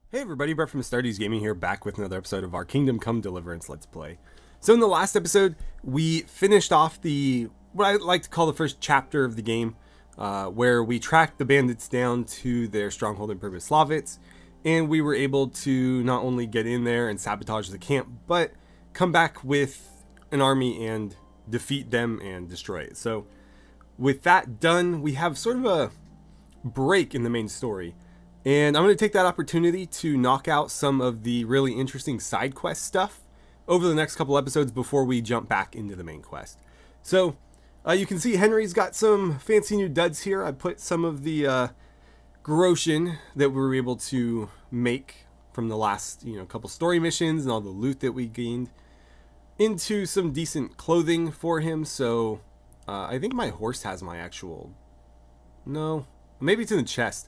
Hey everybody, Brett from AstartesGaming here, back with another episode of our Kingdom Come Deliverance Let's Play. So in the last episode, we finished off what I like to call the first chapter of the game, where we tracked the bandits down to their stronghold in Pribyslavitz, and we were able to not only get in there and sabotage the camp, but come back with an army and defeat them and destroy it. So with that done, we have sort of a break in the main story. And I'm going to take that opportunity to knock out some of the really interesting side quest stuff over the next couple episodes before we jump back into the main quest. So you can see Henry's got some fancy new duds here. I put some of the Groshen that we were able to make from the last couple story missions and all the loot that we gained into some decent clothing for him. So I think my horse has my actual... No, maybe it's in the chest.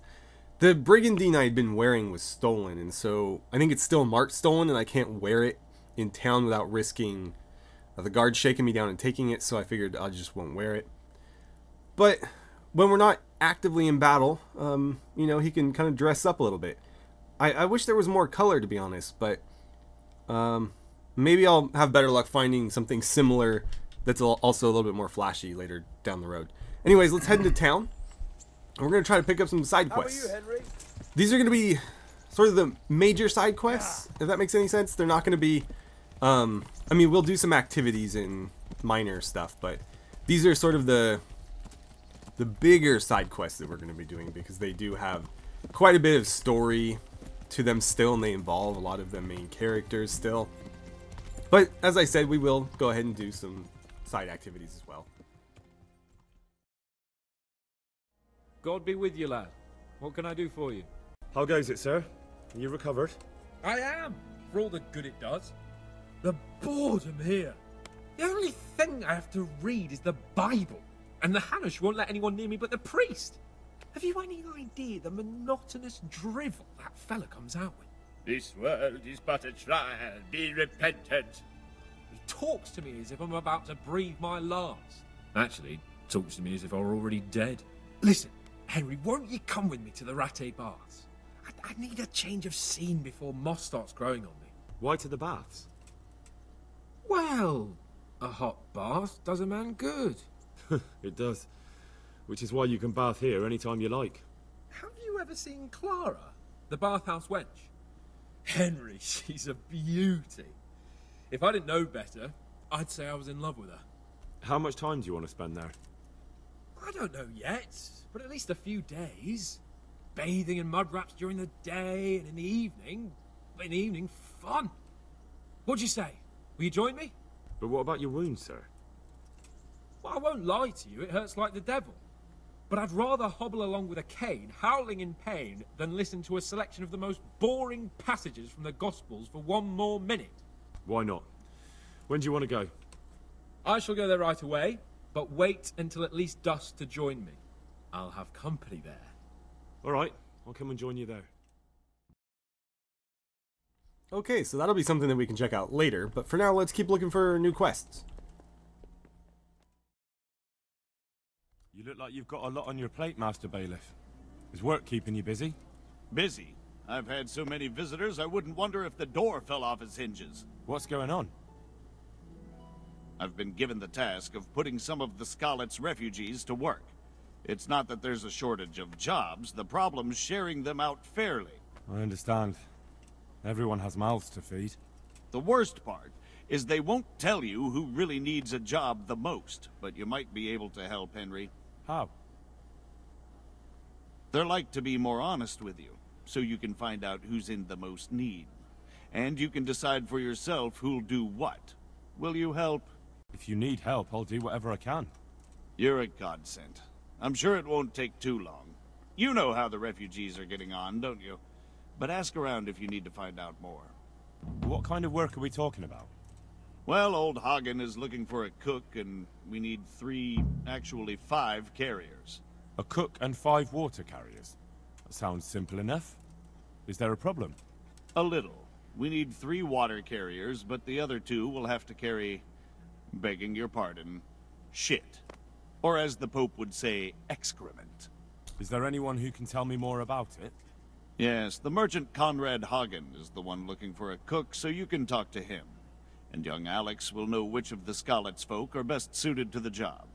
The brigandine I had been wearing was stolen, and so I think it's still marked stolen, and I can't wear it in town without risking the guards shaking me down and taking it, so I figured I just won't wear it. But when we're not actively in battle, he can kind of dress up a little bit. I wish there was more color, to be honest, but maybe I'll have better luck finding something similar that's also a little bit more flashy later down the road. Anyways, let's head into town. We're going to try to pick up some side quests. How are you, Henry? These are going to be sort of the major side quests, if that makes any sense. They're not going to be... I mean, we'll do some activities and minor stuff, but these are sort of the bigger side quests that we're going to be doing, because they do have quite a bit of story to them still, and they involve a lot of the main characters still. But, as I said, we will go ahead and do some side activities as well. God be with you, lad. What can I do for you? How goes it, sir? Are you recovered? I am, for all the good it does. The boredom here. The only thing I have to read is the Bible, and the Hanush won't let anyone near me but the priest. Have you any idea the monotonous drivel that fella comes out with? This world is but a trial, be repentant. He talks to me as if I'm about to breathe my last. Actually, talks to me as if I were already dead. Listen, Henry, won't you come with me to the Ratte baths? I need a change of scene before moss starts growing on me. Why to the baths? Well, a hot bath does a man good. It does. Which is why you can bath here anytime you like. Have you ever seen Clara, the bathhouse wench? Henry, she's a beauty. If I didn't know better, I'd say I was in love with her. How much time do you want to spend there? I don't know yet, but at least a few days. Bathing in mud wraps during the day, and in the evening, fun. What'd you say? Will you join me? But what about your wound, sir? Well, I won't lie to you, it hurts like the devil. But I'd rather hobble along with a cane, howling in pain, than listen to a selection of the most boring passages from the Gospels for one more minute. Why not? When do you want to go? I shall go there right away, but wait until at least dusk to join me. I'll have company there. All right, I'll come and join you there. Okay, so that'll be something that we can check out later, but for now, let's keep looking for new quests. You look like you've got a lot on your plate, Master Bailiff. Is work keeping you busy? Busy? I've had so many visitors I wouldn't wonder if the door fell off its hinges. What's going on? I've been given the task of putting some of the Scarlet's refugees to work. It's not that there's a shortage of jobs, the problem's sharing them out fairly. I understand. Everyone has mouths to feed. The worst part is they won't tell you who really needs a job the most, but you might be able to help, Henry. How? They're like to be more honest with you, so you can find out who's in the most need. And you can decide for yourself who'll do what. Will you help? If you need help, I'll do whatever I can. You're a godsend. I'm sure it won't take too long. You know how the refugees are getting on, don't you? But ask around if you need to find out more. What kind of work are we talking about? Well, old Hagen is looking for a cook, and we need 5 carriers. A cook and 5 water carriers. That sounds simple enough. Is there a problem? A little. We need 3 water carriers, but the other 2 will have to carry, begging your pardon, shit. Or as the Pope would say, excrement. Is there anyone who can tell me more about it? Yes, the merchant Conrad Hagen is the one looking for a cook, so you can talk to him. And young Alex will know which of the Scarlet's folk are best suited to the job.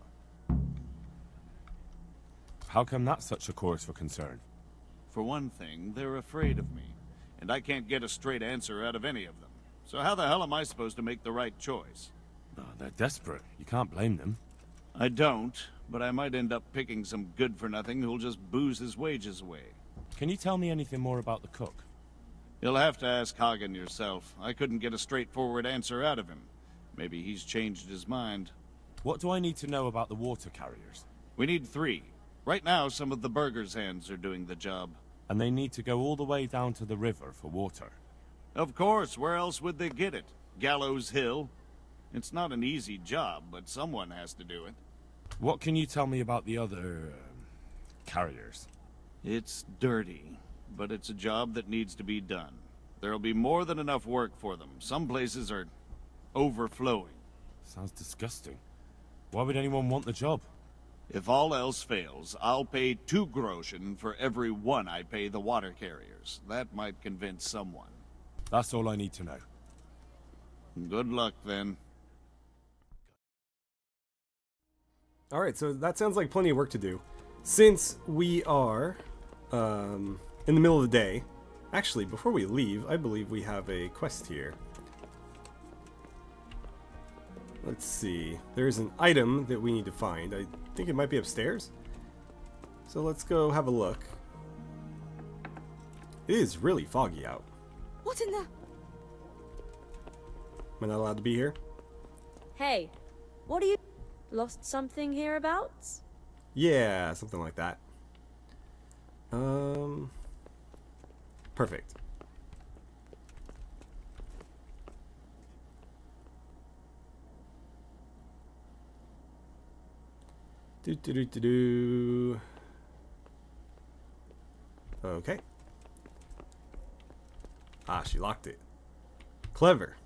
How come that's such a cause for concern? For one thing, they're afraid of me, and I can't get a straight answer out of any of them. So how the hell am I supposed to make the right choice? Oh, they're desperate. You can't blame them. I don't, but I might end up picking some good-for-nothing who'll just booze his wages away. Can you tell me anything more about the cook? You'll have to ask Hagen yourself. I couldn't get a straightforward answer out of him. Maybe he's changed his mind. What do I need to know about the water carriers? We need 3. Right now, some of the burgers' hands are doing the job. And they need to go all the way down to the river for water. Of course, where else would they get it? Gallows Hill? It's not an easy job, but someone has to do it. What can you tell me about the other... carriers? It's dirty, but it's a job that needs to be done. There'll be more than enough work for them. Some places are overflowing. Sounds disgusting. Why would anyone want the job? If all else fails, I'll pay 2 groschen for every 1 I pay the water carriers. That might convince someone. That's all I need to know. Good luck, then. Alright, so that sounds like plenty of work to do. Since we are in the middle of the day, actually, before we leave, I believe we have a quest here. Let's see. There's an item that we need to find. I think it might be upstairs. So let's go have a look. It is really foggy out. What in the... Am I not allowed to be here? Hey, what are you... Lost something hereabouts? Yeah, something like that. Perfect. Do. Okay. Ah, she locked it. Clever.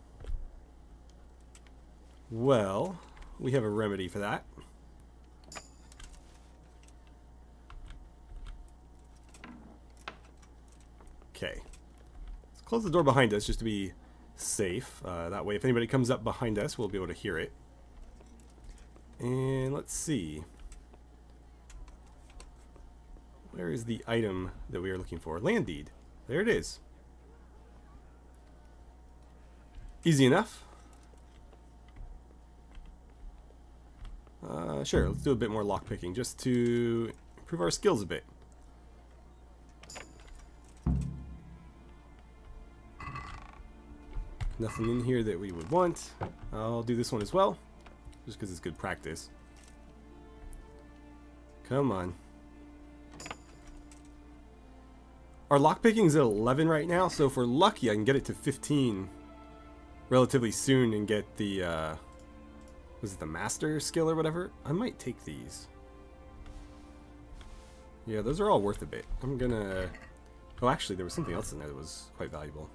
Well, we have a remedy for that. Okay. Let's close the door behind us just to be safe. That way, if anybody comes up behind us, we'll be able to hear it. And let's see. Where is the item that we are looking for? Land deed. There it is. Easy enough. Sure, let's do a bit more lockpicking just to improve our skills a bit. Nothing in here that we would want. I'll do this one as well, just because it's good practice. Come on. Our lockpicking is at 11 right now, so if we're lucky, I can get it to 15 relatively soon and get the, was it the master skill or whatever? I might take these. Yeah, those are all worth a bit. I'm gonna... Oh, actually, there was something else in there that was quite valuable.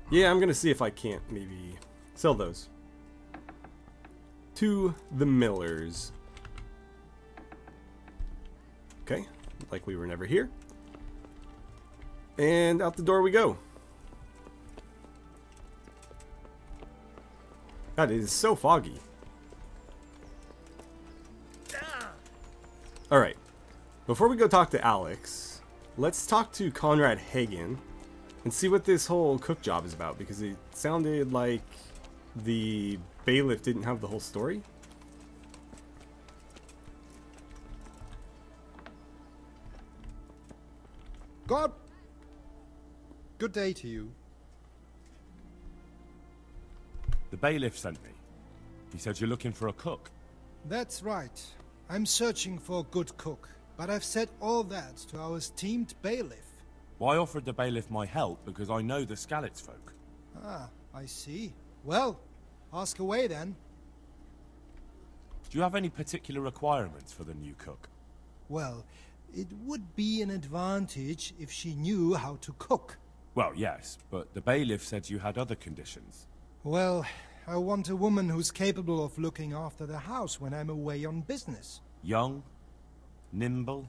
Yeah, I'm gonna see if I can't maybe sell those to the millers. Okay, like we were never here. And out the door we go. God, it is so foggy. Alright, before we go talk to Alex, let's talk to Conrad Hagen and see what this whole cook job is about, because it sounded like the bailiff didn't have the whole story. God, good day to you. The bailiff sent me. He said you're looking for a cook. That's right. I'm searching for a good cook, but I've said all that to our esteemed bailiff. Well, I offered the bailiff my help because I know the Scarlet's folk. Ah, I see. Well, ask away then. Do you have any particular requirements for the new cook? Well, it would be an advantage if she knew how to cook. Well, yes, but the bailiff said you had other conditions. Well, I want a woman who's capable of looking after the house when I'm away on business. Young? Nimble?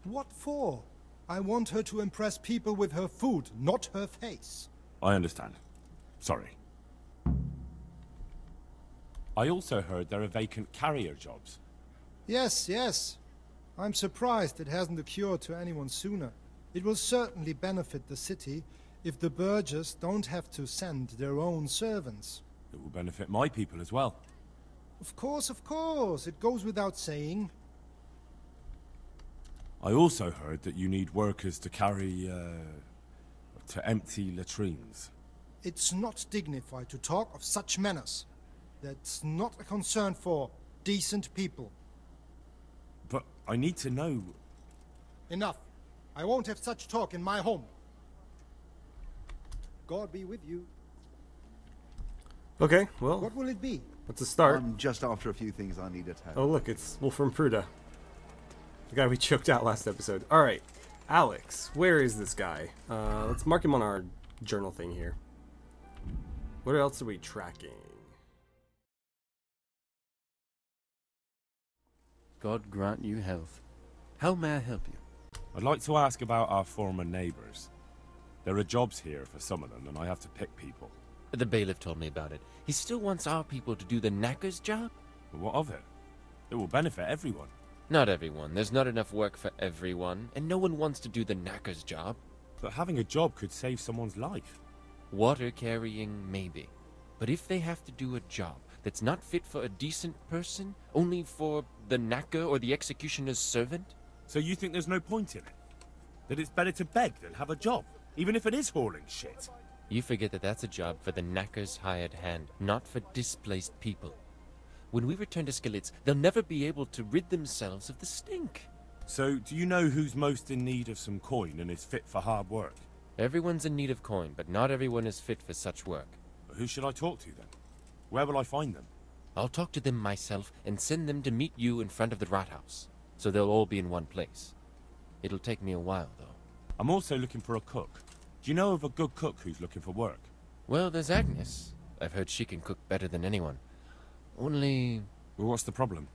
What for? I want her to impress people with her food, not her face. I understand. Sorry. I also heard there are vacant carrier jobs. Yes, yes. I'm surprised it hasn't occurred to anyone sooner. It will certainly benefit the city if the burghers don't have to send their own servants. It will benefit my people as well. Of course, it goes without saying. I also heard that you need workers to carry, to empty latrines. It's not dignified to talk of such manners. That's not a concern for decent people. But I need to know... Enough. I won't have such talk in my home. God be with you. Okay, well, What will it be? let's start. I'm just after a few things I need at home. Oh, look, it's Wolfram Pruda. The guy we choked out last episode. Alright, Alex, where is this guy? Let's mark him on our journal thing here. What else are we tracking? God grant you health. How may I help you? I'd like to ask about our former neighbours. There are jobs here for some of them, and I have to pick people. The bailiff told me about it. He still wants our people to do the knacker's job? But what of it? It will benefit everyone. Not everyone. There's not enough work for everyone, and no one wants to do the knacker's job. But having a job could save someone's life. Water carrying, maybe. But if they have to do a job that's not fit for a decent person, only for the knacker or the executioner's servant? So you think there's no point in it? That it's better to beg than have a job, even if it is hauling shit? You forget that that's a job for the knacker's hired hand, not for displaced people. When we return to Skillets, they'll never be able to rid themselves of the stink. So, do you know who's most in need of some coin and is fit for hard work? Everyone's in need of coin, but not everyone is fit for such work. But who should I talk to then? Where will I find them? I'll talk to them myself and send them to meet you in front of the Rathaus, so they'll all be in one place. It'll take me a while, though. I'm also looking for a cook. Do you know of a good cook who's looking for work? Well, there's Agnes. I've heard she can cook better than anyone. Only... Well, what's the problem?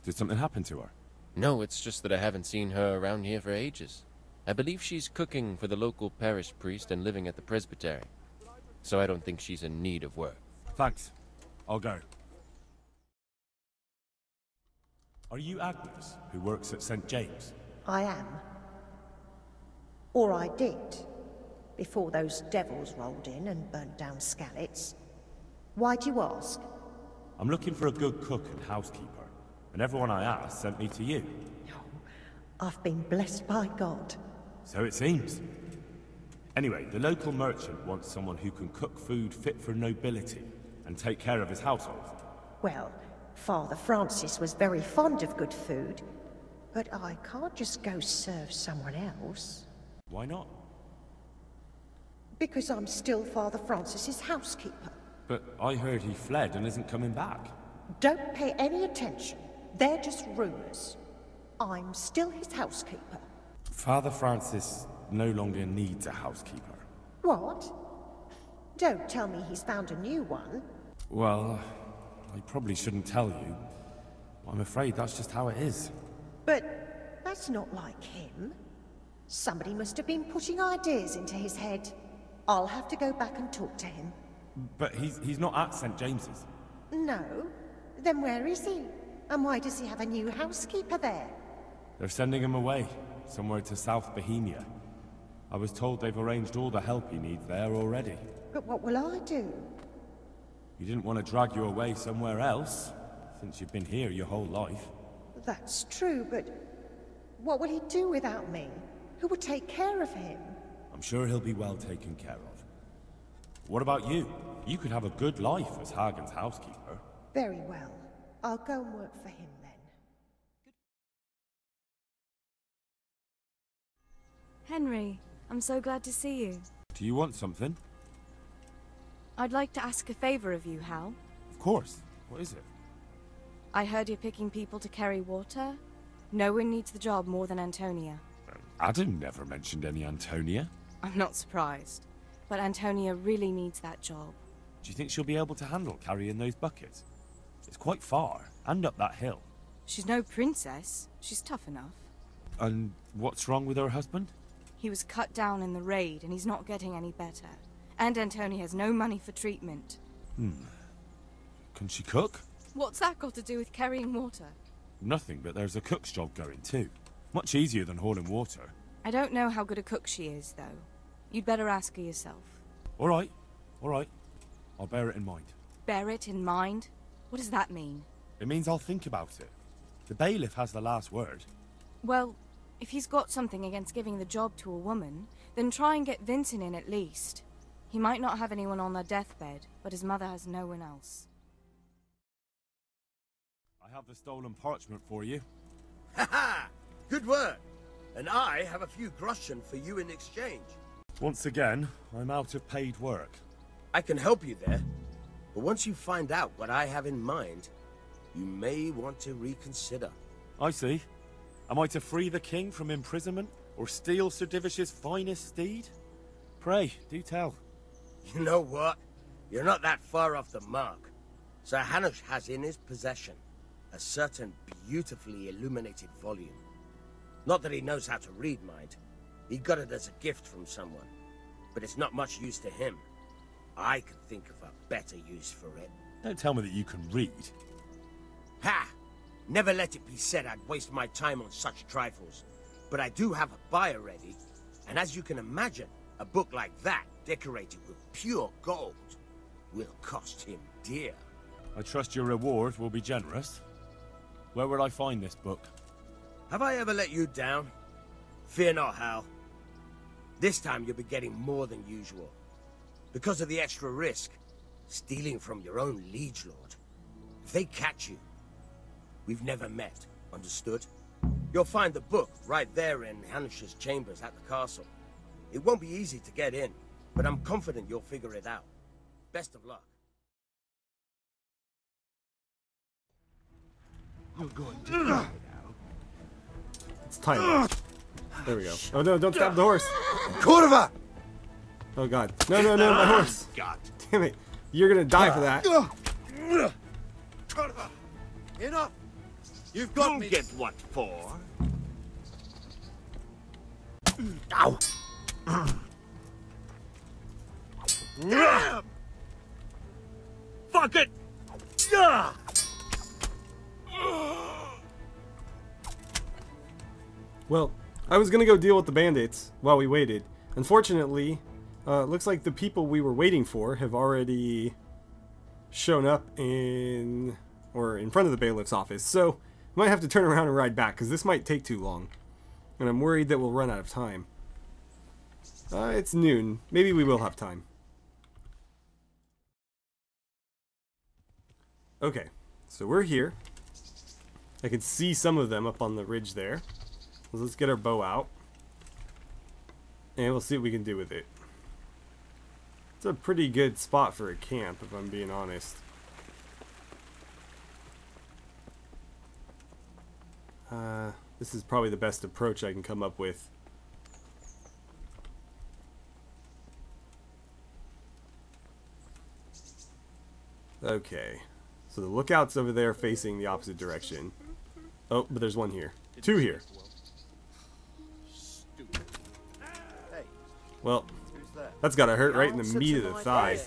Did something happen to her? No, it's just that I haven't seen her around here for ages. I believe she's cooking for the local parish priest and living at the presbytery. So I don't think she's in need of work. Thanks. I'll go. Are you Agnes, who works at St. James? I am. Or I did, before those devils rolled in and burnt down Skallets. Why'd you ask? I'm looking for a good cook and housekeeper, and everyone I asked sent me to you. I've been blessed by God. So it seems. Anyway, the local merchant wants someone who can cook food fit for nobility and take care of his household. Well, Father Francis was very fond of good food, but I can't just go serve someone else. Why not? Because I'm still Father Francis's housekeeper. But I heard he fled and isn't coming back. Don't pay any attention. They're just rumors. I'm still his housekeeper. Father Francis no longer needs a housekeeper. What? Don't tell me he's found a new one. Well, I probably shouldn't tell you. I'm afraid that's just how it is. But that's not like him. Somebody must have been putting ideas into his head. I'll have to go back and talk to him. But he's not at St. James's. No? Then where is he? And why does he have a new housekeeper there? They're sending him away, somewhere to South Bohemia. I was told they've arranged all the help he needs there already. But what will I do? You didn't want to drag you away somewhere else, since you've been here your whole life. That's true, but what will he do without me? Who will take care of him? I'm sure he'll be well taken care of. What about you? You could have a good life as Hagen's housekeeper. Very well. I'll go and work for him then. Henry, I'm so glad to see you. Do you want something? I'd like to ask a favor of you, Hal. Of course. What is it? I heard you're picking people to carry water. No one needs the job more than Antonia. Adam never mentioned any Antonia. I'm not surprised. But Antonia really needs that job. Do you think she'll be able to handle carrying those buckets? It's quite far, and up that hill. She's no princess. She's tough enough. And what's wrong with her husband? He was cut down in the raid, and he's not getting any better. And Antoni has no money for treatment. Can she cook? What's that got to do with carrying water? Nothing, but there's a cook's job going too. Much easier than hauling water. I don't know how good a cook she is, though. You'd better ask her yourself. All right. I'll bear it in mind. Bear it in mind? What does that mean? It means I'll think about it. The bailiff has the last word. Well, if he's got something against giving the job to a woman, then try and get Vincent in at least. He might not have anyone on their deathbed, but his mother has no one else. I have the stolen parchment for you. Ha! Good work. And I have a few groschen for you in exchange. Once again, I'm out of paid work. I can help you there. But once you find out what I have in mind, you may want to reconsider. I see. Am I to free the king from imprisonment, or steal Sir Divish's finest steed? Pray, do tell. You know what? You're not that far off the mark. Sir Hanush has in his possession a certain beautifully illuminated volume. Not that he knows how to read, mind. He got it as a gift from someone. But it's not much use to him. I can think of a better use for it. Don't tell me that you can read. Ha! Never let it be said I'd waste my time on such trifles. But I do have a buyer ready. And as you can imagine, a book like that, decorated with pure gold, will cost him dear. I trust your reward will be generous. Where will I find this book? Have I ever let you down? Fear not, Hal. This time you'll be getting more than usual. Because of the extra risk, stealing from your own liege lord. If they catch you, we've never met, understood? You'll find the book right there in Hanush's chambers at the castle. It won't be easy to get in, but I'm confident you'll figure it out. Best of luck. You're going to die now. It's time. There we go. Oh no, don't stab the horse. Cordova! Oh god. No, my horse. God. Damn it. You're gonna die for that. Cordova! Enough! You've got me. Get what for? Ow! Fuck it! Well, I was gonna go deal with the bandits while we waited. Unfortunately, looks like the people we were waiting for have already shown up in front of the bailiff's office. So, I might have to turn around and ride back, because this might take too long. And I'm worried that we'll run out of time. It's noon. Maybe we will have time. Okay, so we're here. I can see some of them up on the ridge there. So let's get our bow out. And we'll see what we can do with it. It's a pretty good spot for a camp, if I'm being honest. This is probably the best approach I can come up with. Okay. So the lookout's over there facing the opposite direction. Oh, but there's one here. Two here. Well, that's gotta hurt right in the meat of the thigh.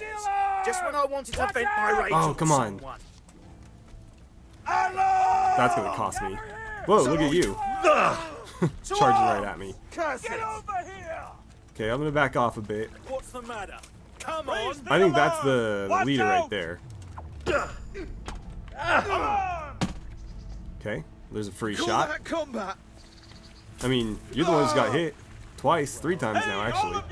Just when I wanted to vent my rage. Oh, come on. That's gonna cost me. Whoa, look at you. Charging right at me. Okay, I'm gonna back off a bit. What's the matter? Come on. I think that's the leader right there. Okay, there's a free shot. I mean, you're the one who's got hit. Twice, 3 times now, actually.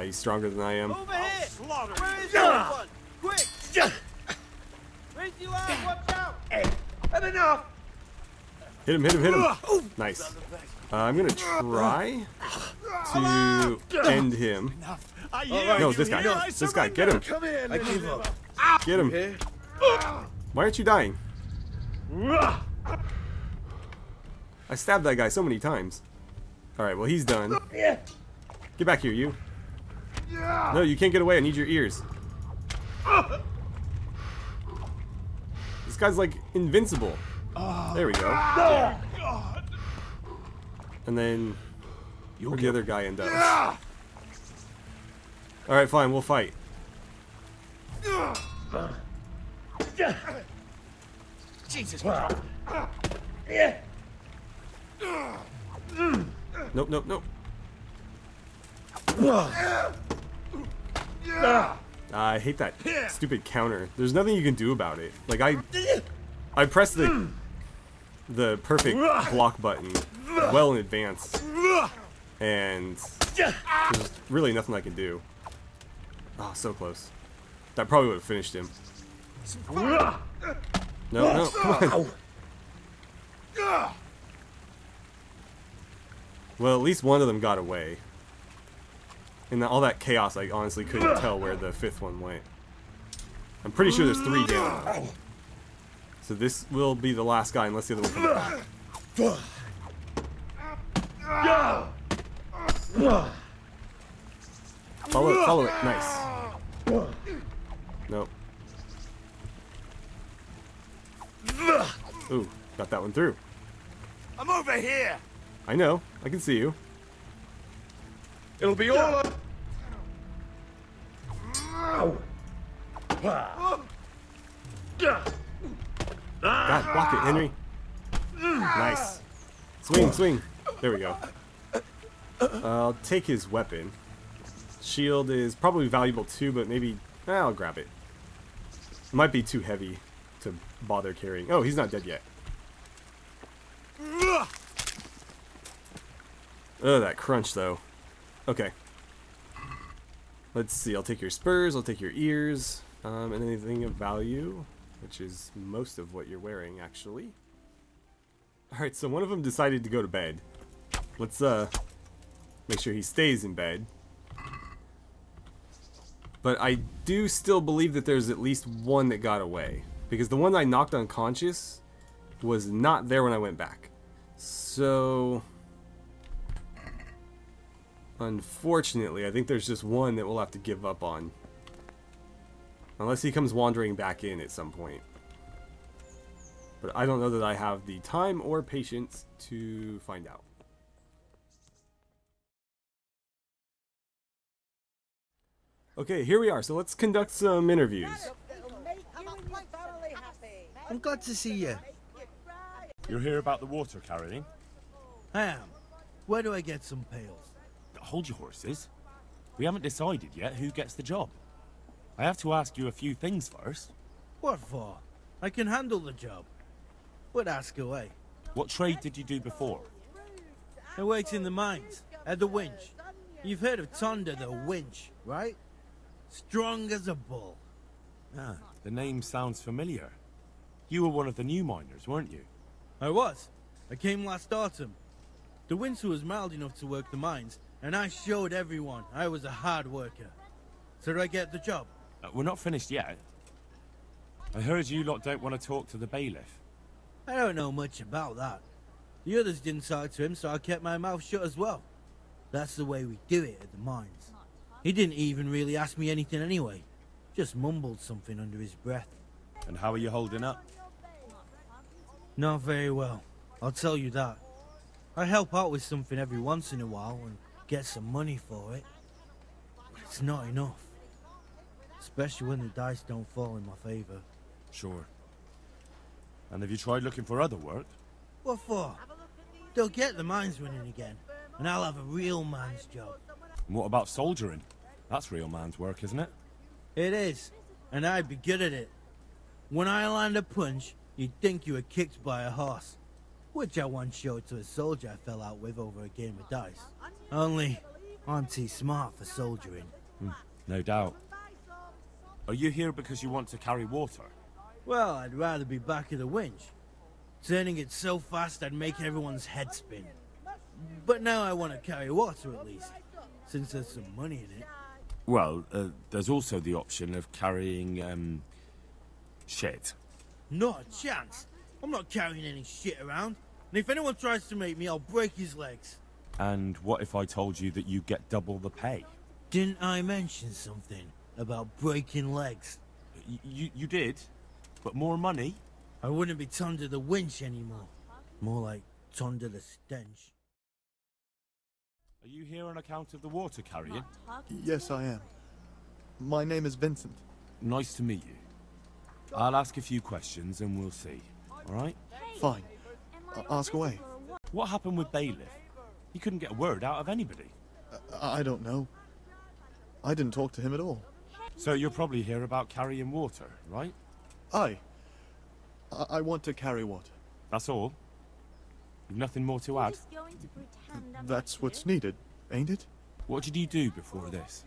He's stronger than I am. Quick! Hit him. Nice. I'm gonna try to end him. No, this guy. Get him. Get him. Why aren't you dying? I stabbed that guy so many times. Alright, well, he's done. Get back here, you. No, you can't get away. I need your ears. This guy's like invincible. There we go. And then where'd the other guy end up? Alright, fine, we'll fight. Jesus Christ. Nope, nope, nope. I hate that stupid counter. There's nothing you can do about it. Like I pressed the perfect block button well in advance, and there's really nothing I can do. Oh, so close. That probably would have finished him. No, no, come on. Well, at least one of them got away. In all that chaos, I honestly couldn't tell where the fifth one went. I'm pretty sure there's 3 down. So this will be the last guy unless the other one comes back. Follow it. Nice. Nope. Ooh, got that one through. I'm over here. I know. I can see you. It'll be all up. God, block it, Henry. Nice. Swing, swing. There we go. I'll take his weapon. Shield is probably valuable too, but maybe I'll grab it. Might be too heavy to bother carrying. Oh, he's not dead yet. Oh, that crunch though. Okay. Let's see. I'll take your spurs. I'll take your ears. And anything of value, which is most of what you're wearing, actually. Alright, so one of them decided to go to bed. Let's make sure he stays in bed. But I do still believe that there's at least one that got away, because the one I knocked unconscious was not there when I went back. So unfortunately, I think there's just one that we'll have to give up on. Unless he comes wandering back in at some point. But I don't know that I have the time or patience to find out. Okay, here we are. So let's conduct some interviews. I'm glad to see you. You're here about the water carrying? I am. Where do I get some pails? Hold your horses. We haven't decided yet who gets the job. I have to ask you a few things first. What for? I can handle the job. But ask away. What trade did you do before? I worked in the mines, at the winch. You've heard of Tonda the winch, right? Strong as a bull. Ah, the name sounds familiar. You were one of the new miners, weren't you? I was. I came last autumn. The winter was mild enough to work the mines, and I showed everyone I was a hard worker. So did I get the job? We're not finished yet. I heard you lot don't want to talk to the bailiff. I don't know much about that. The others didn't talk to him, so I kept my mouth shut as well. That's the way we do it at the mines. He didn't even really ask me anything anyway. Just mumbled something under his breath. And how are you holding up? Not very well, I'll tell you that. I help out with something every once in a while and get some money for it. But it's not enough. Especially when the dice don't fall in my favor. Sure. And have you tried looking for other work? What for? They'll get the mines running again, and I'll have a real man's job. And what about soldiering? That's real man's work, isn't it? It is, and I'd be good at it. When I land a punch, you'd think you were kicked by a horse. Which I once showed to a soldier I fell out with over a game of dice. Only, I'm too smart for soldiering. No doubt. Are you here because you want to carry water? Well, I'd rather be back at the winch. Turning it so fast I'd make everyone's head spin. But now I want to carry water at least, since there's some money in it. Well, there's also the option of carrying, shit. Not a chance. I'm not carrying any shit around. And if anyone tries to make me, I'll break his legs. And what if I told you that you get double the pay? Didn't I mention something about breaking legs? You did? But more money? I wouldn't be Tonda the winch anymore. More like It's under the stench. Are you here on account of the water carrying? Yes, I am. My name is Vincent. Nice to meet you. I'll ask a few questions and we'll see. Alright? Fine. Ask away. What happened with Bailiff? He couldn't get a word out of anybody. I don't know. I didn't talk to him at all. So you're probably here about carrying water, right? I want to carry water. That's all? You've nothing more to add? That's what's needed, ain't it? What did you do before this?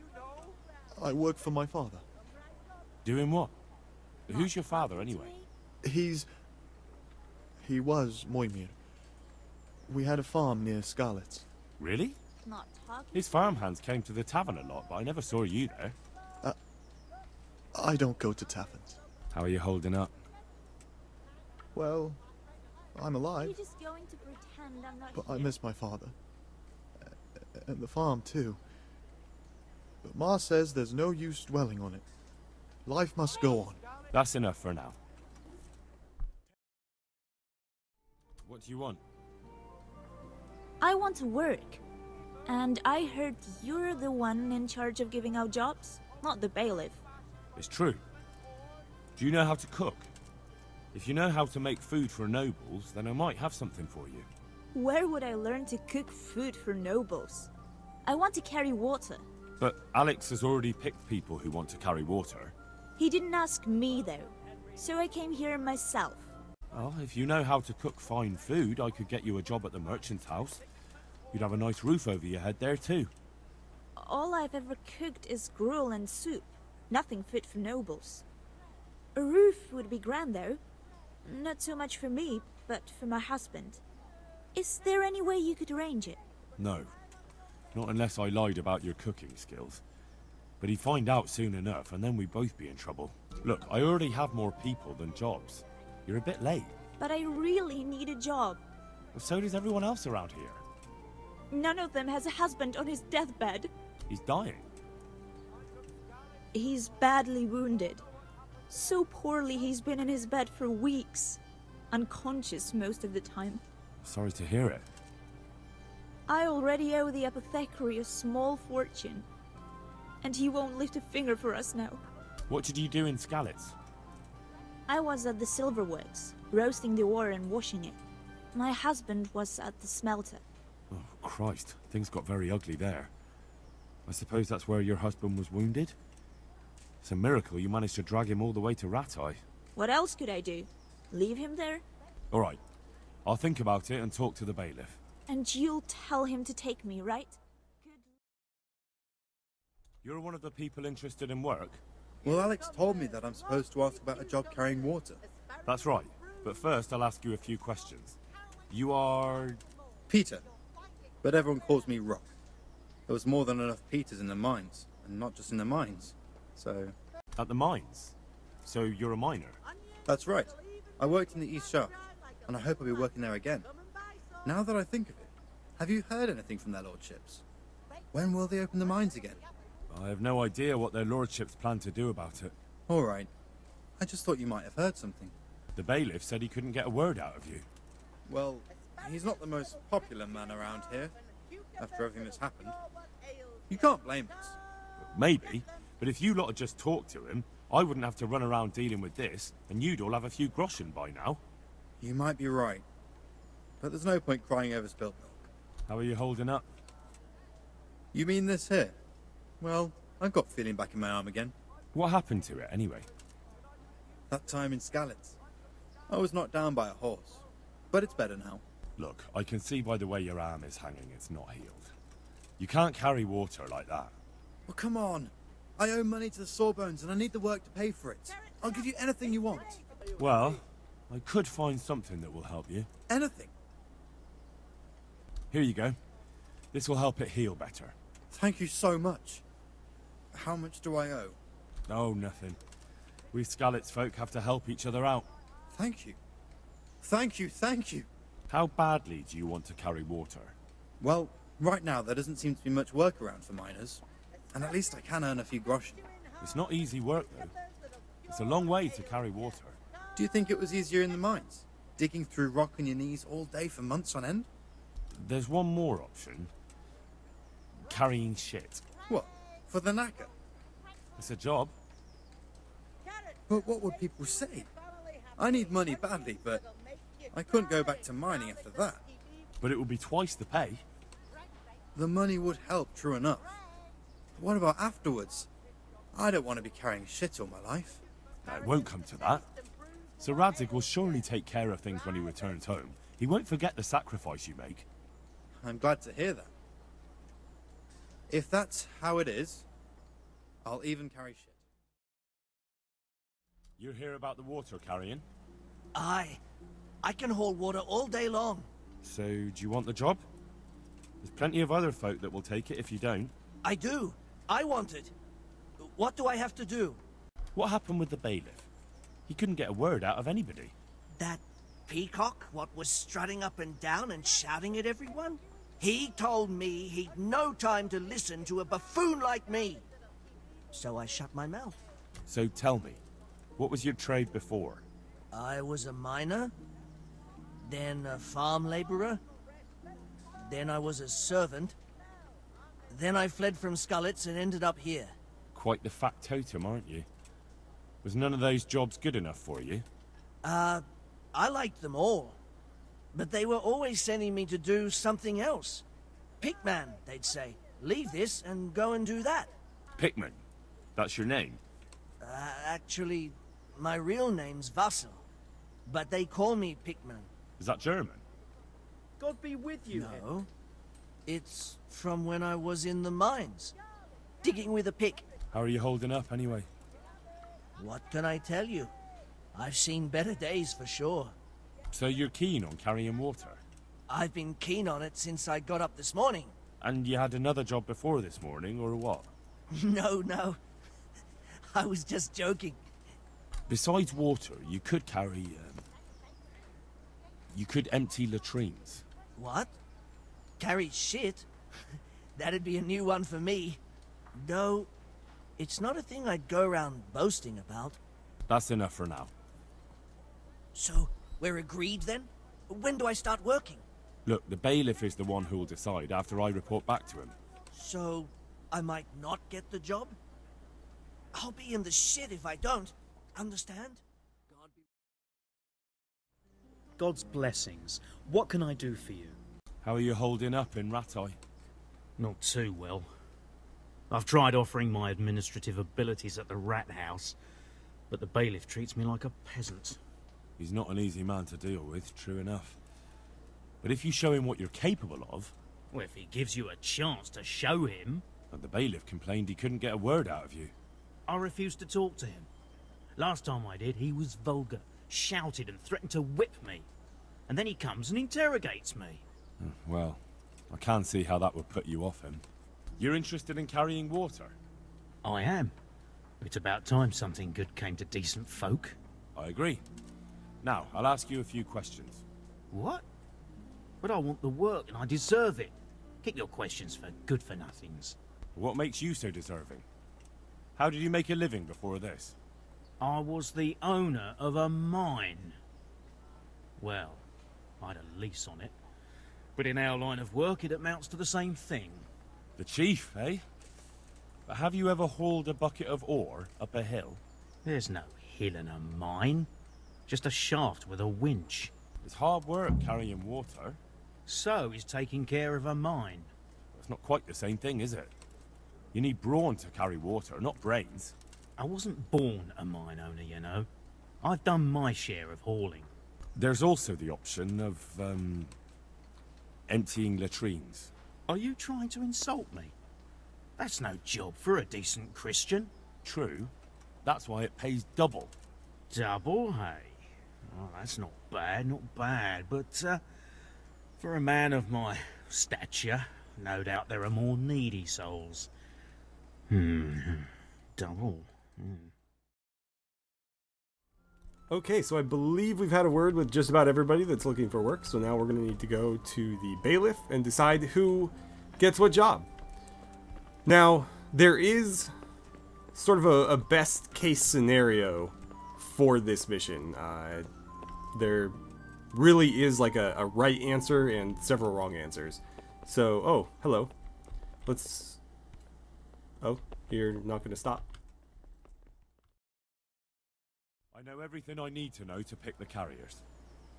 I work for my father. Doing what? Who's your father, anyway? He was Moimir. We had a farm near Scarlet's. Really? His farmhands came to the tavern a lot, but I never saw you there. I don't go to taverns. How are you holding up? Well, I'm alive. Just going to pretend I'm not But here. I miss my father. And the farm, too. But Ma says there's no use dwelling on it. Life must go on. That's enough for now. What do you want? I want to work. And I heard you're the one in charge of giving out jobs, not the bailiff. It's true. Do you know how to cook? If you know how to make food for nobles, then I might have something for you. Where would I learn to cook food for nobles? I want to carry water. But Alex has already picked people who want to carry water. He didn't ask me, though. So I came here myself. Well, if you know how to cook fine food, I could get you a job at the merchant's house. You'd have a nice roof over your head there, too. All I've ever cooked is gruel and soup. Nothing fit for nobles. A roof would be grand, though. Not so much for me, but for my husband. Is there any way you could arrange it? No. Not unless I lied about your cooking skills. But he'd find out soon enough, and then we'd both be in trouble. Look, I already have more people than jobs. You're a bit late. But I really need a job. Well, so does everyone else around here. None of them has a husband on his deathbed. He's dying. He's badly wounded. So poorly he's been in his bed for weeks. Unconscious most of the time. Sorry to hear it. I already owe the apothecary a small fortune. And he won't lift a finger for us now. What did you do in Skalitz? I was at the silverworks, roasting the ore and washing it. My husband was at the smelter. Oh, Christ. Things got very ugly there. I suppose that's where your husband was wounded? It's a miracle you managed to drag him all the way to Ratai. What else could I do? Leave him there? All right. I'll think about it and talk to the bailiff. And you'll tell him to take me, right? You're one of the people interested in work? Well, Alex told me that I'm supposed to ask about a job carrying water. That's right. But first, I'll ask you a few questions. You are... Peter. But everyone calls me Rock. There was more than enough Peters in the mines. And not just in the mines. So... At the mines? So you're a miner? That's right. I worked in the East Shaft. And I hope I'll be working there again. Now that I think of it, have you heard anything from their lordships? When will they open the mines again? I have no idea what their lordships plan to do about it. All right. I just thought you might have heard something. The bailiff said he couldn't get a word out of you. Well, he's not the most popular man around here, after everything that's happened. You can't blame us. Maybe, but if you lot had just talked to him, I wouldn't have to run around dealing with this, and you'd all have a few groschen by now. You might be right. But there's no point crying over spilt milk. How are you holding up? You mean this here? Well, I've got feeling back in my arm again. What happened to it, anyway? That time in Skalitz. I was knocked down by a horse. But it's better now. Look, I can see by the way your arm is hanging it's not healed. You can't carry water like that. Well, come on. I owe money to the Sawbones and I need the work to pay for it. I'll give you anything you want. Well, I could find something that will help you. Anything? Here you go. This will help it heal better. Thank you so much. How much do I owe? Oh, nothing. We Skalitz folk have to help each other out. Thank you. Thank you, thank you. How badly do you want to carry water? Well, right now there doesn't seem to be much work around for miners. And at least I can earn a few groschen. It's not easy work, though. It's a long way to carry water. Do you think it was easier in the mines? digging through rock on your knees all day for months on end? There's one more option. Carrying shit. What? For the knacker? It's a job. But what would people say? I need money badly, but I couldn't go back to mining after that. But it would be twice the pay. The money would help, true enough. But what about afterwards? I don't want to be carrying shit all my life. It won't come to that. Sir Radzig will surely take care of things when he returns home. He won't forget the sacrifice you make. I'm glad to hear that. If that's how it is, I'll even carry shit. You hear about the water carrying? Aye. I can haul water all day long. So, do you want the job? There's plenty of other folk that will take it if you don't. I do. I want it. What do I have to do? What happened with the bailiff? He couldn't get a word out of anybody. That peacock, what was strutting up and down and shouting at everyone? He told me he'd no time to listen to a buffoon like me. So I shut my mouth. So tell me, what was your trade before? I was a miner, then a farm laborer, then I was a servant, then I fled from Skullets and ended up here. Quite the factotum, aren't you? Was none of those jobs good enough for you? I liked them all. But they were always sending me to do something else. Pickman, they'd say. Leave this and go and do that. Pickman? That's your name? Actually, my real name's Vassal. But they call me Pickman. Is that German? God be with you. No. It's from when I was in the mines. Digging with a pick. How are you holding up, anyway? What can I tell you? I've seen better days for sure. So you're keen on carrying water? I've been keen on it since I got up this morning. And you had another job before this morning, or what? No. I was just joking. Besides water, you could carry, you could empty latrines. What? Carry shit? That'd be a new one for me. Though, it's not a thing I'd go around boasting about. That's enough for now. So, we're agreed then? When do I start working? Look, the bailiff is the one who'll decide after I report back to him. So, I might not get the job? I'll be in the shit if I don't. Understand? God's blessings. What can I do for you? How are you holding up in Rattay? Not too well. I've tried offering my administrative abilities at the rat house, but the bailiff treats me like a peasant. He's not an easy man to deal with, true enough. But if you show him what you're capable of... Well, if he gives you a chance to show him... And the bailiff complained he couldn't get a word out of you. I refused to talk to him. Last time I did, he was vulgar, shouted and threatened to whip me. And then he comes and interrogates me. Well, I can't see how that would put you off him. You're interested in carrying water? I am. It's about time something good came to decent folk. I agree. Now, I'll ask you a few questions. What? But I want the work and I deserve it. Keep your questions for good-for-nothings. What makes you so deserving? How did you make a living before this? I was the owner of a mine. Well, I had a lease on it. But in our line of work, it amounts to the same thing. The chief, eh? But have you ever hauled a bucket of ore up a hill? There's no hill in a mine. Just a shaft with a winch. It's hard work carrying water. So is taking care of a mine. It's not quite the same thing, is it? You need brawn to carry water, not brains. I wasn't born a mine owner, you know. I've done my share of hauling. There's also the option of, emptying latrines. Are you trying to insult me? That's no job for a decent Christian. True. That's why it pays double. Double, hey? Well, that's not bad, but, for a man of my stature, no doubt there are more needy souls. Double. Okay, so I believe we've had a word with just about everybody that's looking for work, so now we're going to need to go to the bailiff and decide who gets what job. Now, there is sort of a best case scenario for this mission. The really is like a right answer and several wrong answers. So, oh, hello. Let's... Oh, you're not going to stop. I know everything I need to know to pick the carriers.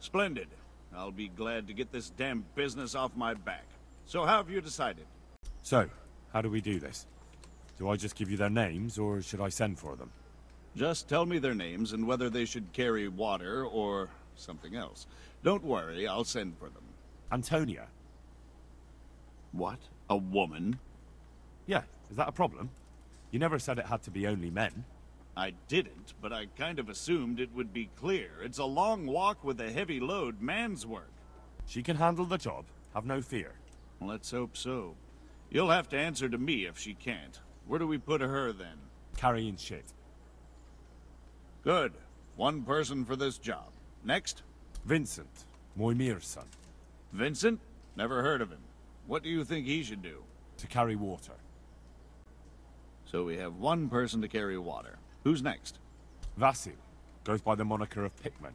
Splendid. I'll be glad to get this damn business off my back. So how have you decided? So, how do we do this? Do I just give you their names, or should I send for them? Just tell me their names and whether they should carry water or something else. Don't worry, I'll send for them. Antonia. What? A woman? Yeah, is that a problem? You never said it had to be only men. I didn't, but I kind of assumed it would be clear. It's a long walk with a heavy load, man's work. She can handle the job, have no fear. Let's hope so. You'll have to answer to me if she can't. Where do we put her, then? Carrying shit. Good. One person for this job. Next? Vincent, Moimir's son. Vincent? Never heard of him. What do you think he should do? To carry water. So we have one person to carry water. Who's next? Vasil. Goes by the moniker of Pickman.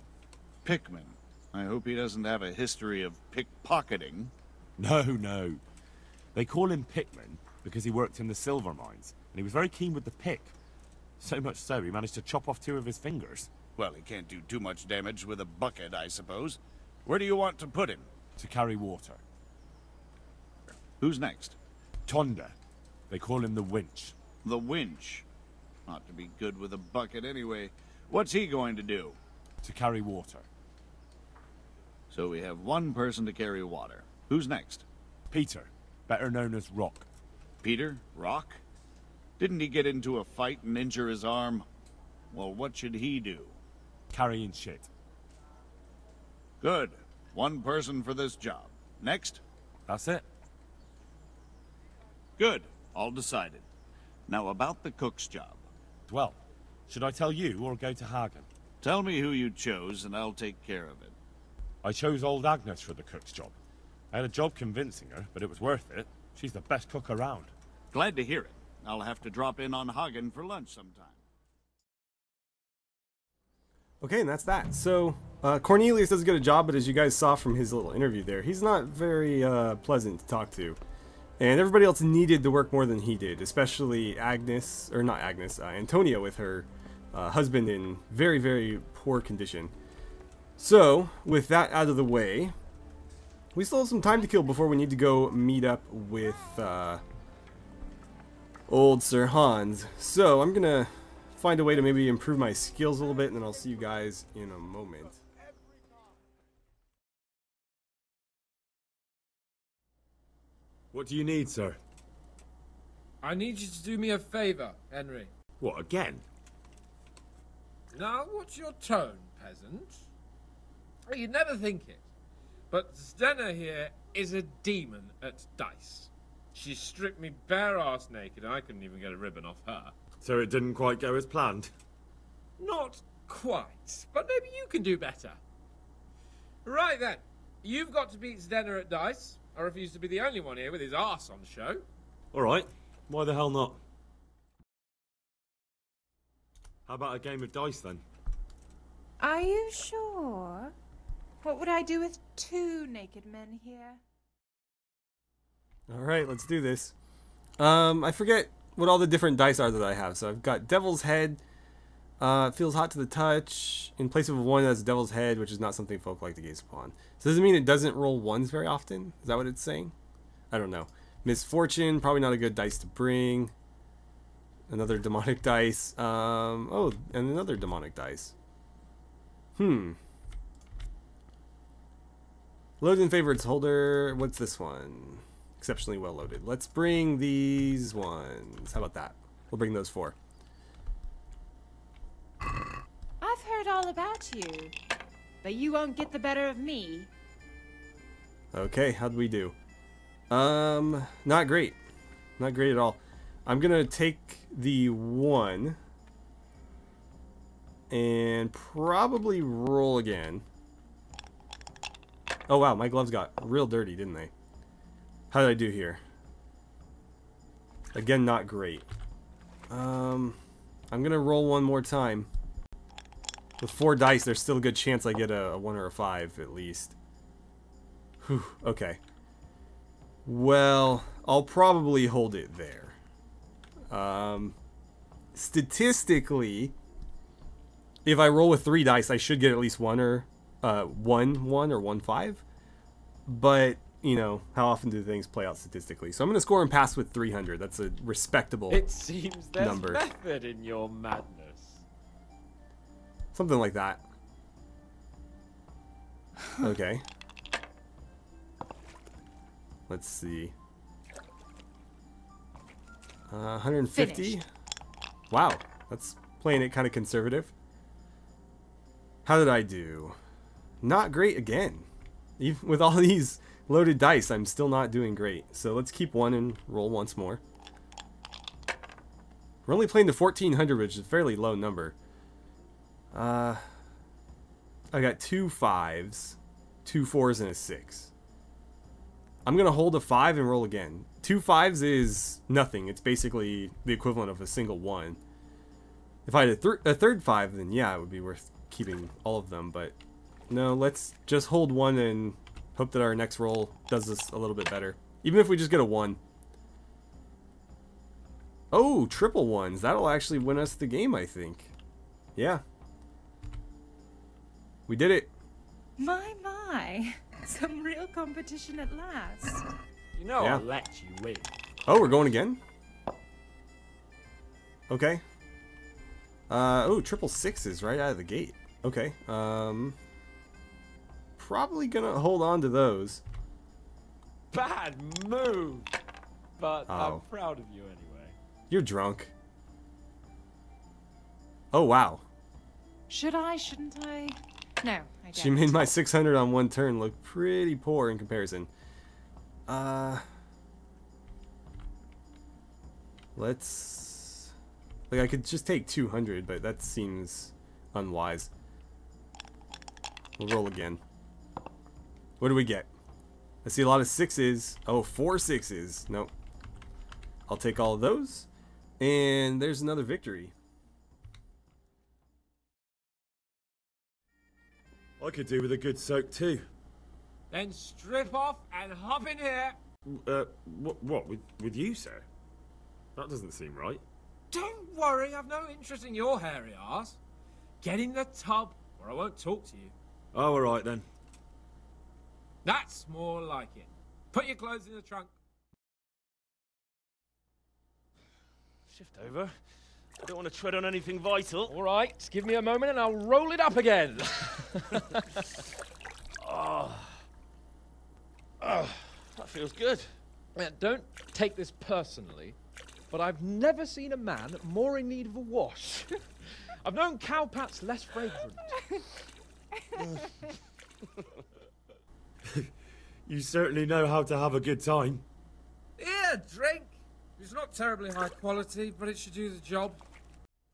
Pickman. I hope he doesn't have a history of pickpocketing. No. They call him Pickman because he worked in the silver mines, and he was very keen with the pick. So much so, he managed to chop off 2 of his fingers. Well, he can't do too much damage with a bucket, I suppose. Where do you want to put him? To carry water. Who's next? Tonda. They call him the Winch. The Winch. Ought to be good with a bucket anyway. What's he going to do? To carry water. So we have one person to carry water. Who's next? Peter, better known as Rock. Peter? Rock? Didn't he get into a fight and injure his arm? Well, what should he do? Carrying shit. Good. One person for this job. Next? That's it. Good. All decided. Now about the cook's job. Well, should I tell you or go to Hagen? Tell me who you chose and I'll take care of it. I chose old Agnes for the cook's job. I had a job convincing her, but it was worth it. She's the best cook around. Glad to hear it. I'll have to drop in on Hagen for lunch sometime. Okay, and that's that. So, Cornelius does a good job, but as you guys saw from his little interview there, he's not very pleasant to talk to. And everybody else needed to work more than he did, especially Agnes, or not Agnes, Antonia with her husband in very, very poor condition. So, with that out of the way, we still have some time to kill before we need to go meet up with old Sir Hans. So, I'm going to find a way to maybe improve my skills a little bit, and then I'll see you guys in a moment. What do you need, sir? I need you to do me a favor, Henry. What, again? Now, what's your tone, peasant? Well, you'd never think it, but Stenna here is a demon at dice. She stripped me bare-ass naked, and I couldn't even get a ribbon off her. So it didn't quite go as planned? Not quite, but maybe you can do better. Right then, you've got to beat Stenna at dice. I refuse to be the only one here with his arse on the show. Alright, why the hell not? How about a game of dice then? Are you sure? What would I do with 2 naked men here? Alright, let's do this. I forget what all the different dice are that I have. So I've got Devil's Head. Feels hot to the touch. In place of 1, that's Devil's Head, which is not something folk like to gaze upon. So does it mean it doesn't roll 1s very often? Is that what it's saying? I don't know. Misfortune, probably not a good dice to bring. Another demonic dice. Oh, and another demonic dice. Loaded in favorites holder. What's this one? Exceptionally well loaded. Let's bring these ones. How about that? We'll bring those 4. I've heard all about you, but you won't get the better of me. Okay, how'd we do? Not great. Not great at all. I'm gonna take the 1 and probably roll again. Oh wow, my gloves got real dirty, didn't they? How did I do here? Again, not great. I'm gonna roll one more time. With 4 dice, there's still a good chance I get a 1 or a 5 at least. Whew, okay. Well, I'll probably hold it there. Statistically, if I roll with 3 dice, I should get at least 1 or 1 5. But, you know, how often do things play out statistically? So I'm going to score and pass with 300. That's a respectable It seems there's number. method in your madness. Something like that. Okay. Let's see. 150. Finished. Wow, that's playing it kind of conservative. How did I do? Not great again. Even with all these loaded dice, I'm still not doing great. So let's keep 1 and roll once more. We're only playing to 1400, which is a fairly low number. I got 2 5s, 2 4s, and a 6. I'm going to hold a 5 and roll again. 2 5s is nothing. It's basically the equivalent of a single 1. If I had a third 5, then yeah, it would be worth keeping all of them. But no, let's just hold 1 and hope that our next roll does this a little bit better. Even if we just get a 1. Oh, triple 1s. That'll actually win us the game, I think. Yeah. We did it. My. Some real competition at last. You know Yeah. I'll let you win. Oh, we're going again? Okay. Oh, triple 6s right out of the gate. Okay. Probably gonna hold on to those. Bad move. But I'm Oh. proud of you anyway. You're drunk. Oh, wow. Should I? Shouldn't I? No, I don't. She made my 600 on 1 turn look pretty poor in comparison. Let's... Like, I could just take 200, but that seems unwise. We'll roll again. What do we get? I see a lot of 6s. Oh, 4 6s. Nope. I'll take all of those. And there's another victory. I could do with a good soak too. Then strip off and hop in here. What? With you, sir? That doesn't seem right. Don't worry, I've no interest in your hairy arse. Get in the tub, or I won't talk to you. Oh, all right then. That's more like it. Put your clothes in the trunk. Shift over. I don't want to tread on anything vital. All right, just give me a moment and I'll roll it up again. Oh, that feels good. Don't take this personally, but I've never seen a man more in need of a wash. I've known cowpats less fragrant. You certainly know how to have a good time. Here, drink. It's not terribly high quality, but it should do the job.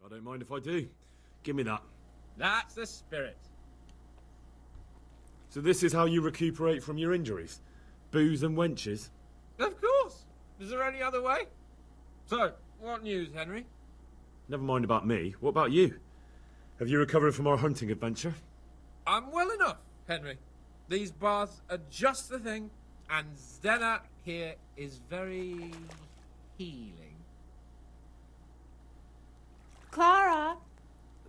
I don't mind if I do. Give me that. That's the spirit. So this is how you recuperate from your injuries? Booze and wenches? Of course. Is there any other way? So, what news, Henry? Never mind about me. What about you? Have you recovered from our hunting adventure? I'm well enough, Henry. These baths are just the thing, and Zdenna here is very healing. Clara,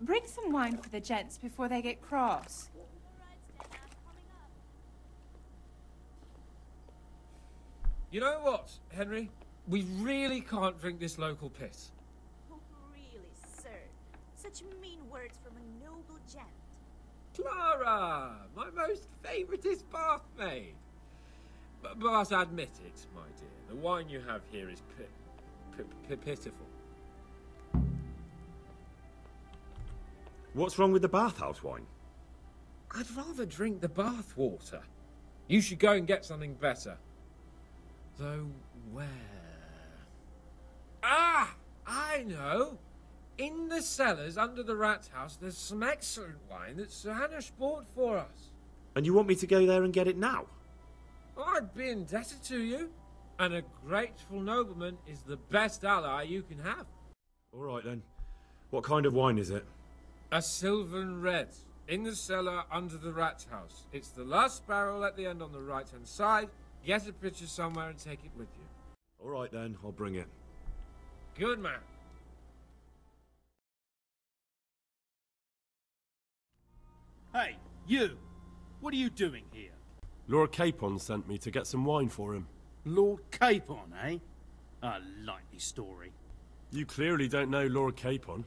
bring some wine for the gents before they get cross. You know what, Henry? We really can't drink this local piss. Oh, really, sir? Such mean words from a noble gent. Clara, my most favouriteest bath maid. But admit it, my dear, the wine you have here is pitiful. What's wrong with the bathhouse wine? I'd rather drink the bath water. You should go and get something better. Though where? Ah! I know! In the cellars under the rat house, there's some excellent wine that Sir Hanush bought for us. And you want me to go there and get it now? I'd be indebted to you. And a grateful nobleman is the best ally you can have. All right then. What kind of wine is it? A Sylvan Red. In the cellar under the rat house. It's the last barrel at the end on the right-hand side. Get a picture somewhere and take it with you. All right then, I'll bring it. Good man. Hey, you! What are you doing here? Lord Capon sent me to get some wine for him. Lord Capon, eh? A likely story. You clearly don't know Lord Capon.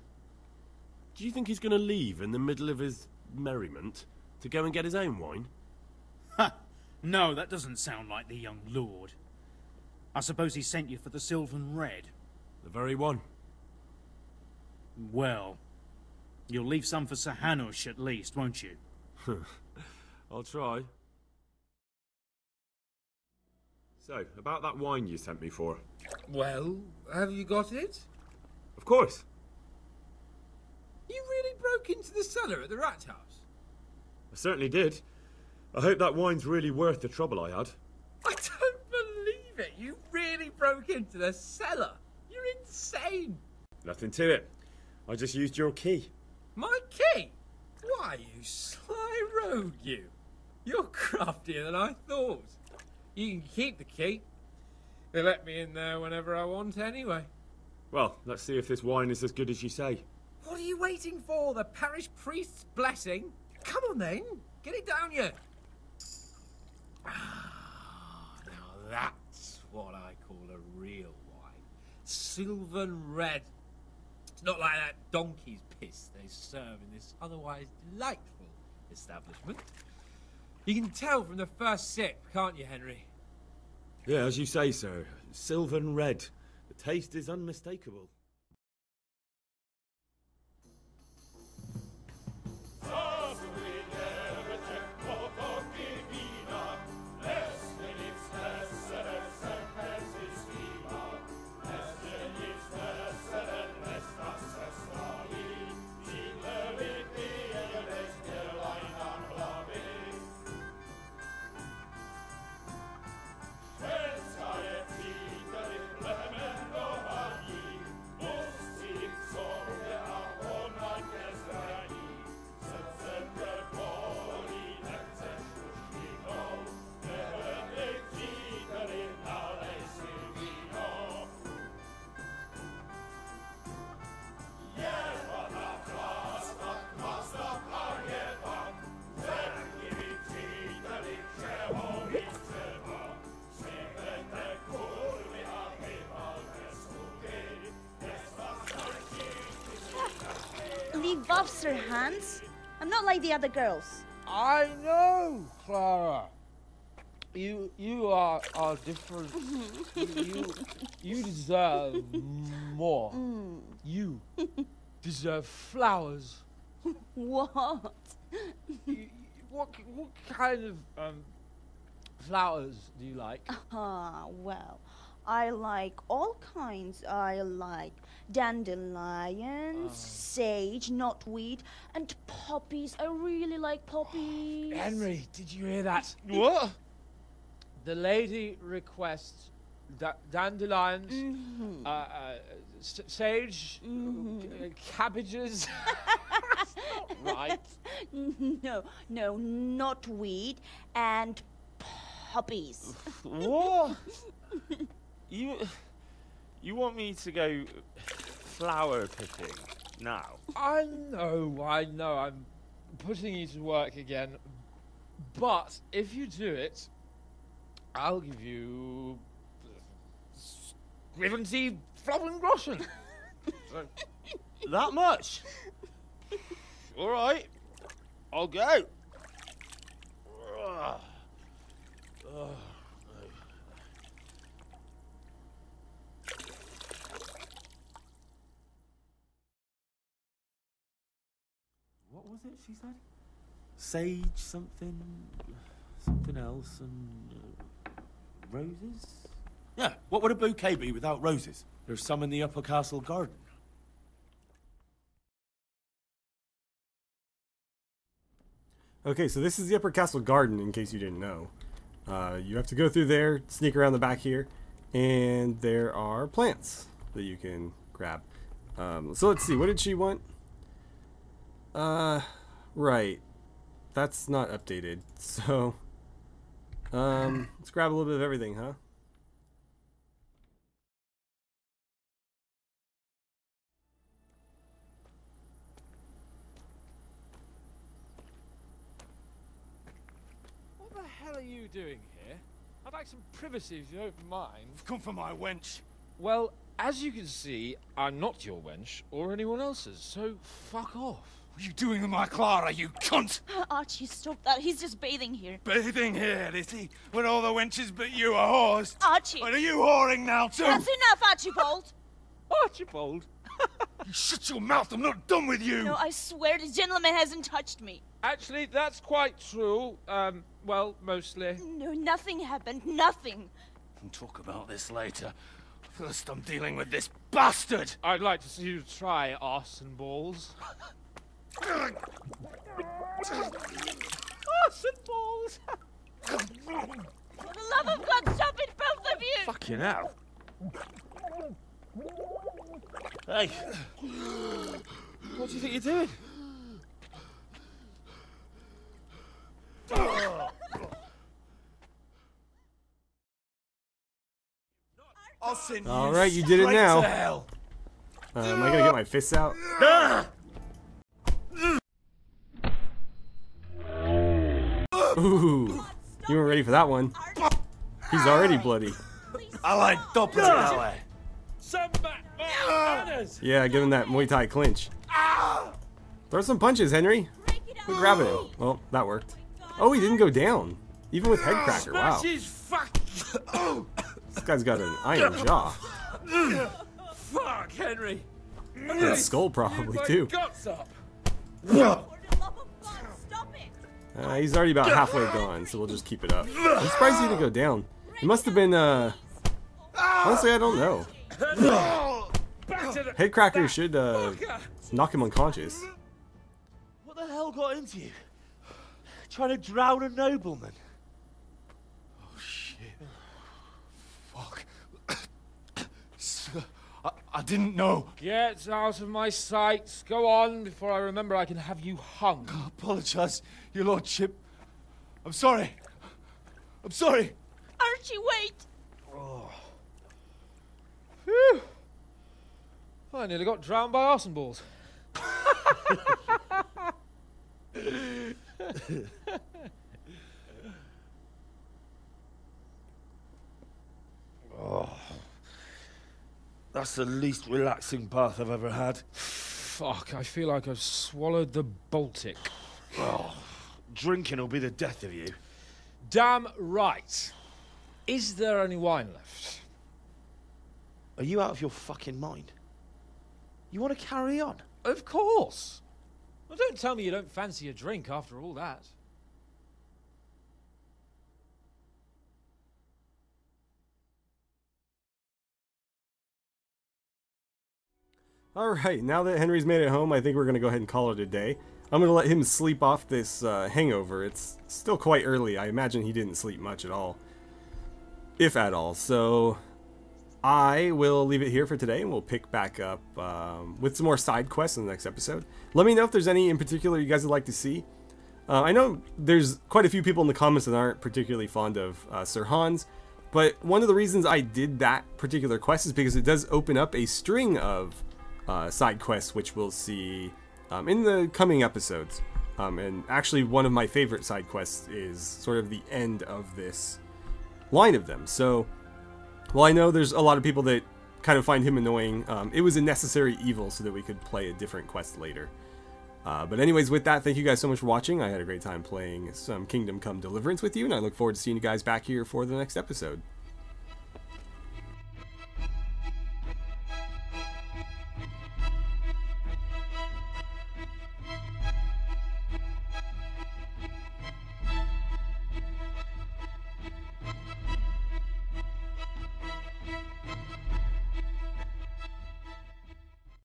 Do you think he's going to leave in the middle of his merriment to go and get his own wine? Ha! No, that doesn't sound like the young lord. I suppose he sent you for the Sylvan Red. The very one. Well, you'll leave some for Sir Hanush at least, won't you? I'll try. So, about that wine you sent me for. Well, have you got it? Of course. You really broke into the cellar at the rat house? I certainly did. I hope that wine's really worth the trouble I had. I don't believe it. You really broke into the cellar. You're insane. Nothing to it. I just used your key. My key? Why, you sly rogue, you. You're craftier than I thought. You can keep the key. They let me in there whenever I want anyway. Well, let's see if this wine is as good as you say. What are you waiting for? The parish priest's blessing? Come on then. Get it down you. Now that's what I call a real wine. Sylvan Red. It's not like that donkey's piss they serve in this otherwise delightful establishment. You can tell from the first sip, can't you, Henry? Yeah, as you say, sir. Sylvan Red. The taste is unmistakable. Leave off, Sir Hans. I'm not like the other girls. I know, Clara. You are different. you deserve more. You deserve flowers. What? What kind of flowers do you like? Well, I like all kinds. I like dandelions, sage, knotweed, and poppies. I really like poppies. Henry, did you hear that? What? The lady requests dandelions, sage, cabbages. That's not right. No, knotweed and poppies. What? You want me to go flower picking now? I know. I'm putting you to work again. But if you do it, I'll give you 70 Flowengroschen. So, that much? All right, I'll go. What was it she said? Sage something else, and roses? Yeah, what would a bouquet be without roses? There's some in the upper castle garden. Okay, so this is the upper castle garden, in case you didn't know. You have to go through there, sneak around the back here, and there are plants that you can grab. So let's see, what did she want? Right. That's not updated. So, let's grab a little bit of everything, huh? What the hell are you doing here? I'd like some privacy if you don't mind. I've come for my wench. Well, as you can see, I'm not your wench or anyone else's, so fuck off. What are you doing with my Clara, you cunt? Archie, stop that. He's just bathing here. Bathing here, is he? When all the wenches but you are whores? Archie! What, are you whoring now, too? That's enough, Archibald! Archibald? You shut your mouth, I'm not done with you! No, I swear the gentleman hasn't touched me. Actually, that's quite true. Well, mostly. No, nothing happened. Nothing. We'll talk about this later. First, I'm dealing with this bastard! I'd like to see you try arse and balls. Arse and balls! For the love of God, stop it, both of you! Fucking hell. Hey! What do you think you're doing? I'll send All right, you did it straight now. to hell. Am I gonna get my fists out? Ooh, you weren't ready for that one. He's already bloody. I like doppler that way. Some manners! Yeah, give him that Muay Thai clinch. Throw some punches, Henry. We're grabbing him. Well, that worked. Oh, he didn't go down. Even with head cracker, wow. This guy's got an iron jaw. Fuck, Henry. And skull probably, too. Guts up. He's already about halfway gone, so we'll just keep it up. I'm surprised he didn't go down. It must have been, honestly, I don't know. Head cracker should, knock him unconscious. What the hell got into you? Trying to drown a nobleman? Oh, shit. Fuck. I didn't know. Get out of my sight. Go on before I remember I can have you hung. I apologize, your lordship. I'm sorry. I'm sorry. Archie, wait! Oh. Phew. I nearly got drowned by arse and balls. Oh. That's the least relaxing bath I've ever had. Fuck, I feel like I've swallowed the Baltic. Oh, drinking will be the death of you. Damn right. Is there any wine left? Are you out of your fucking mind? You want to carry on? Of course. Well, don't tell me you don't fancy a drink after all that. Alright, now that Henry's made it home, I think we're going to go ahead and call it a day. I'm going to let him sleep off this hangover. It's still quite early. I imagine he didn't sleep much at all. If at all. So I will leave it here for today, and we'll pick back up with some more side quests in the next episode. Let me know if there's any in particular you guys would like to see. I know there's quite a few people in the comments that aren't particularly fond of Sir Hans, but one of the reasons I did that particular quest is because it does open up a string of side quests, which we'll see in the coming episodes. And actually, one of my favorite side quests is sort of the end of this line of them. So, well, I know there's a lot of people that kind of find him annoying. It was a necessary evil so that we could play a different quest later. But anyways, with that, thank you guys so much for watching. I had a great time playing some Kingdom Come Deliverance with you, and I look forward to seeing you guys back here for the next episode.